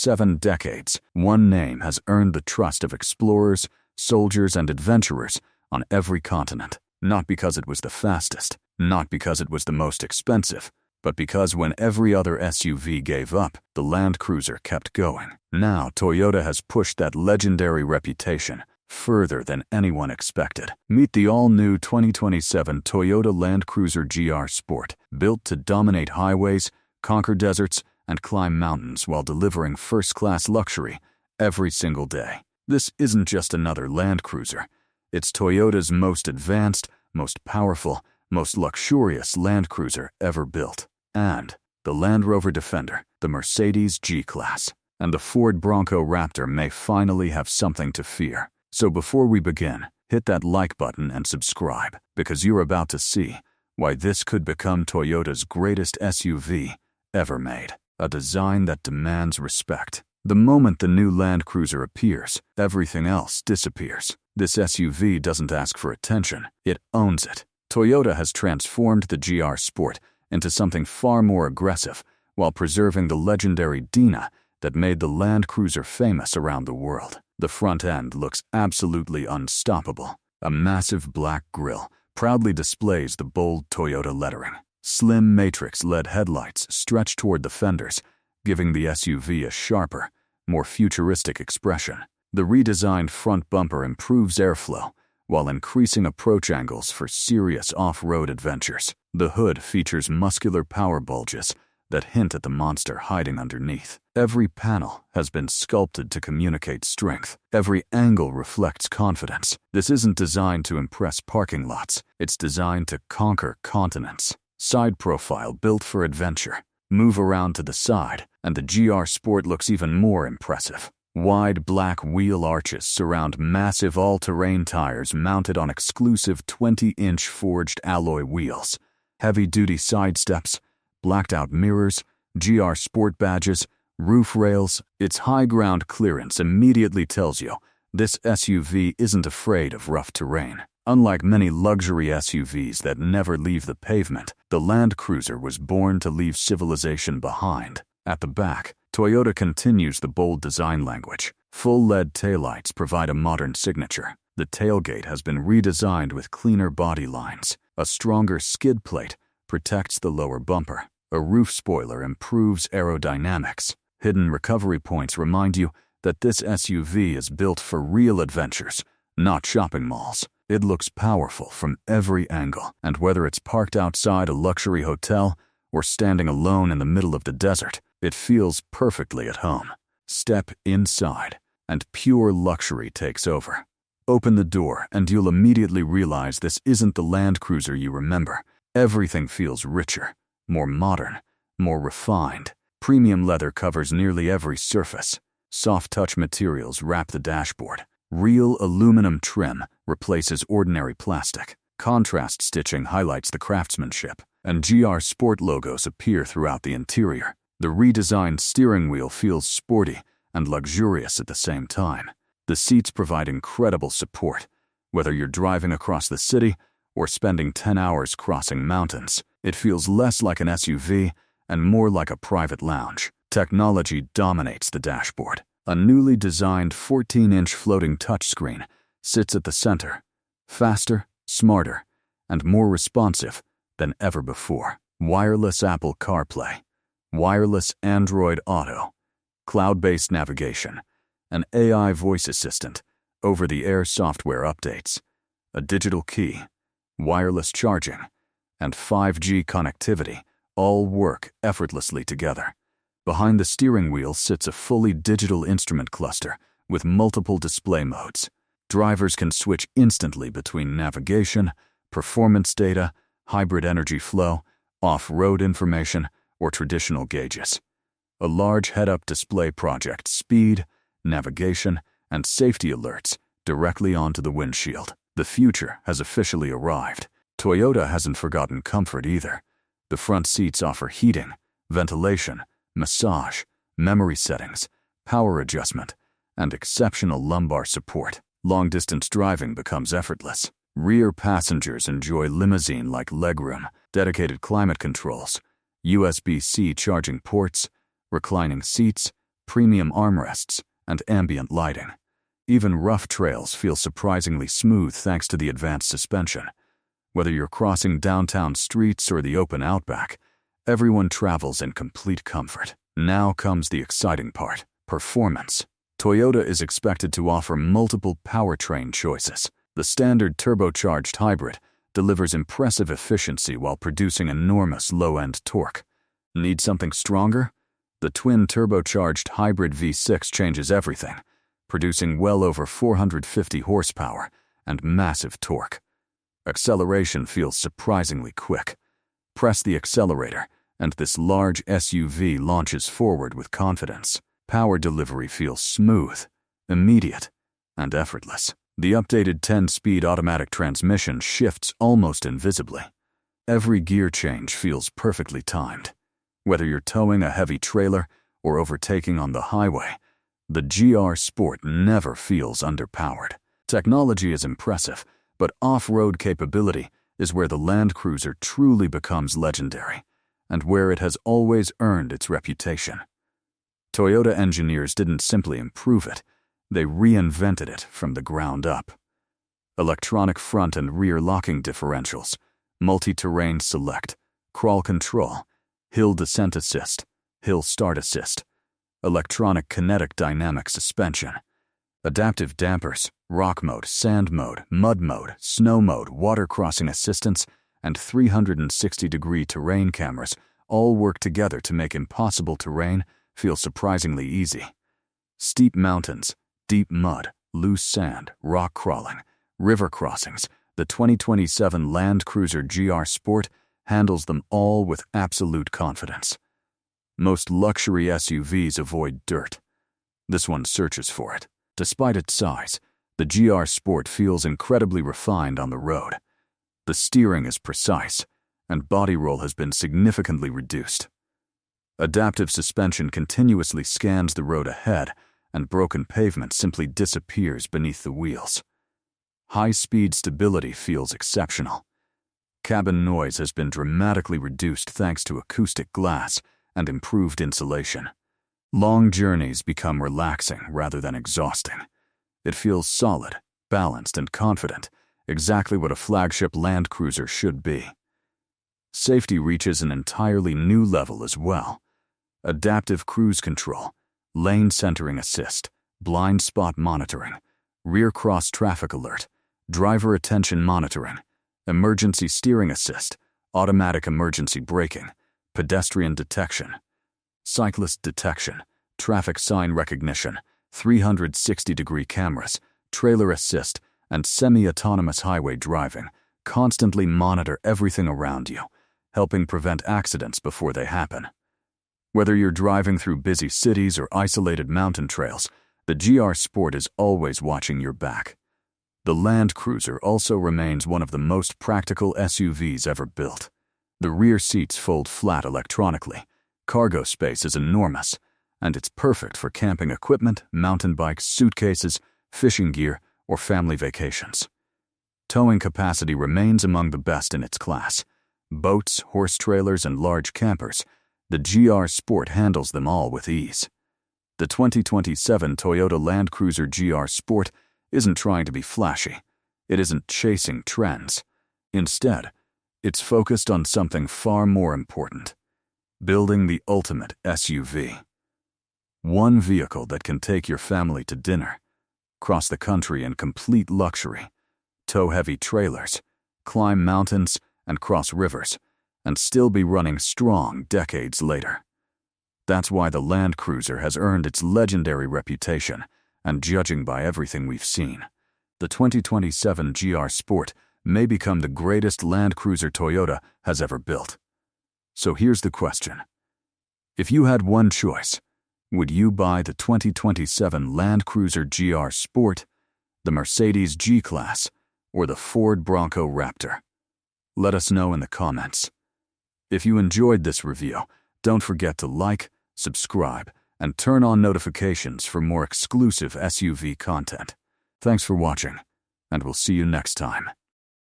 7 decades, one name has earned the trust of explorers, soldiers, and adventurers on every continent. Not because it was the fastest, not because it was the most expensive, but because when every other SUV gave up, the Land Cruiser kept going. Now, Toyota has pushed that legendary reputation further than anyone expected. Meet the all-new 2027 Toyota Land Cruiser GR Sport, built to dominate highways, conquer deserts, and climb mountains while delivering first-class luxury every single day. This isn't just another Land Cruiser. It's Toyota's most advanced, most powerful, most luxurious Land Cruiser ever built. And the Land Rover Defender, the Mercedes G-Class, and the Ford Bronco Raptor may finally have something to fear. So before we begin, hit that like button and subscribe, because you're about to see why this could become Toyota's greatest SUV ever made. A design that demands respect. The moment the new Land Cruiser appears, everything else disappears. This SUV doesn't ask for attention, it owns it. Toyota has transformed the GR Sport into something far more aggressive, while preserving the legendary Dina that made the Land Cruiser famous around the world. The front end looks absolutely unstoppable. A massive black grille proudly displays the bold Toyota lettering. Slim Matrix-LED headlights stretch toward the fenders, giving the SUV a sharper, more futuristic expression. The redesigned front bumper improves airflow, while increasing approach angles for serious off-road adventures. The hood features muscular power bulges that hint at the monster hiding underneath. Every panel has been sculpted to communicate strength. Every angle reflects confidence. This isn't designed to impress parking lots. It's designed to conquer continents. Side profile built for adventure. Move around to the side, and the GR Sport looks even more impressive. Wide black wheel arches surround massive all-terrain tires mounted on exclusive 20-inch forged alloy wheels. Heavy-duty side steps, blacked-out mirrors, GR Sport badges, roof rails. Its high ground clearance immediately tells you this SUV isn't afraid of rough terrain. Unlike many luxury SUVs that never leave the pavement, the Land Cruiser was born to leave civilization behind. At the back, Toyota continues the bold design language. Full LED taillights provide a modern signature. The tailgate has been redesigned with cleaner body lines. A stronger skid plate protects the lower bumper. A roof spoiler improves aerodynamics. Hidden recovery points remind you that this SUV is built for real adventures, not shopping malls. It looks powerful from every angle, and whether it's parked outside a luxury hotel or standing alone in the middle of the desert, it feels perfectly at home. Step inside, and pure luxury takes over. Open the door, and you'll immediately realize this isn't the Land Cruiser you remember. Everything feels richer, more modern, more refined. Premium leather covers nearly every surface. Soft-touch materials wrap the dashboard. Real aluminum trim replaces ordinary plastic. Contrast stitching highlights the craftsmanship, and GR Sport logos appear throughout the interior. The redesigned steering wheel feels sporty and luxurious at the same time. The seats provide incredible support, whether you're driving across the city or spending 10 hours crossing mountains. It feels less like an SUV and more like a private lounge. Technology dominates the dashboard. A newly designed 14-inch floating touchscreen sits at the center, faster, smarter, and more responsive than ever before. Wireless Apple CarPlay, wireless Android Auto, cloud-based navigation, an AI voice assistant, over-the-air software updates, a digital key, wireless charging, and 5G connectivity all work effortlessly together. Behind the steering wheel sits a fully digital instrument cluster with multiple display modes. Drivers can switch instantly between navigation, performance data, hybrid energy flow, off-road information, or traditional gauges. A large head-up display projects speed, navigation, and safety alerts directly onto the windshield. The future has officially arrived. Toyota hasn't forgotten comfort either. The front seats offer heating, ventilation, massage, memory settings, power adjustment, and exceptional lumbar support. Long-distance driving becomes effortless. Rear passengers enjoy limousine-like legroom, dedicated climate controls, USB-C charging ports, reclining seats, premium armrests, and ambient lighting. Even rough trails feel surprisingly smooth thanks to the advanced suspension. Whether you're crossing downtown streets or the open outback, everyone travels in complete comfort. Now comes the exciting part: performance. Toyota is expected to offer multiple powertrain choices. The standard turbocharged hybrid delivers impressive efficiency while producing enormous low-end torque. Need something stronger? The twin turbocharged hybrid V6 changes everything, producing well over 450 horsepower and massive torque. Acceleration feels surprisingly quick. Press the accelerator, and this large SUV launches forward with confidence. Power delivery feels smooth, immediate, and effortless. The updated 10-speed automatic transmission shifts almost invisibly. Every gear change feels perfectly timed. Whether you're towing a heavy trailer or overtaking on the highway, the GR Sport never feels underpowered. Technology is impressive, but off-road capability is where the Land Cruiser truly becomes legendary, and where it has always earned its reputation. Toyota engineers didn't simply improve it, they reinvented it from the ground up. Electronic front and rear locking differentials, multi-terrain select, crawl control, hill descent assist, hill start assist, electronic kinetic dynamic suspension, adaptive dampers, rock mode, sand mode, mud mode, snow mode, water crossing assistance, and 360-degree terrain cameras all work together to make impossible terrain feel surprisingly easy. Steep mountains, deep mud, loose sand, rock crawling, river crossings, the 2027 Land Cruiser GR Sport handles them all with absolute confidence. Most luxury SUVs avoid dirt. This one searches for it. Despite its size, the GR Sport feels incredibly refined on the road. The steering is precise, and body roll has been significantly reduced. Adaptive suspension continuously scans the road ahead, and broken pavement simply disappears beneath the wheels. High-speed stability feels exceptional. Cabin noise has been dramatically reduced thanks to acoustic glass and improved insulation. Long journeys become relaxing rather than exhausting. It feels solid, balanced, and confident, exactly what a flagship Land Cruiser should be. Safety reaches an entirely new level as well. Adaptive cruise control, lane centering assist, blind spot monitoring, rear cross traffic alert, driver attention monitoring, emergency steering assist, automatic emergency braking, pedestrian detection, cyclist detection, traffic sign recognition, 360-degree cameras, trailer assist, and semi-autonomous highway driving constantly monitor everything around you, helping prevent accidents before they happen. Whether you're driving through busy cities or isolated mountain trails, the GR Sport is always watching your back. The Land Cruiser also remains one of the most practical SUVs ever built. The rear seats fold flat electronically, cargo space is enormous, and it's perfect for camping equipment, mountain bikes, suitcases, fishing gear, or family vacations. Towing capacity remains among the best in its class. Boats, horse trailers, and large campers, the GR Sport handles them all with ease. The 2027 Toyota Land Cruiser GR Sport isn't trying to be flashy. It isn't chasing trends. Instead, it's focused on something far more important: building the ultimate SUV. One vehicle that can take your family to dinner, cross the country in complete luxury, tow heavy trailers, climb mountains, and cross rivers, and still be running strong decades later. That's why the Land Cruiser has earned its legendary reputation, and judging by everything we've seen, the 2027 GR Sport may become the greatest Land Cruiser Toyota has ever built. So here's the question. If you had one choice, would you buy the 2027 Land Cruiser GR Sport, the Mercedes G-Class, or the Ford Bronco Raptor? Let us know in the comments. If you enjoyed this review, don't forget to like, subscribe, and turn on notifications for more exclusive SUV content. Thanks for watching, and we'll see you next time.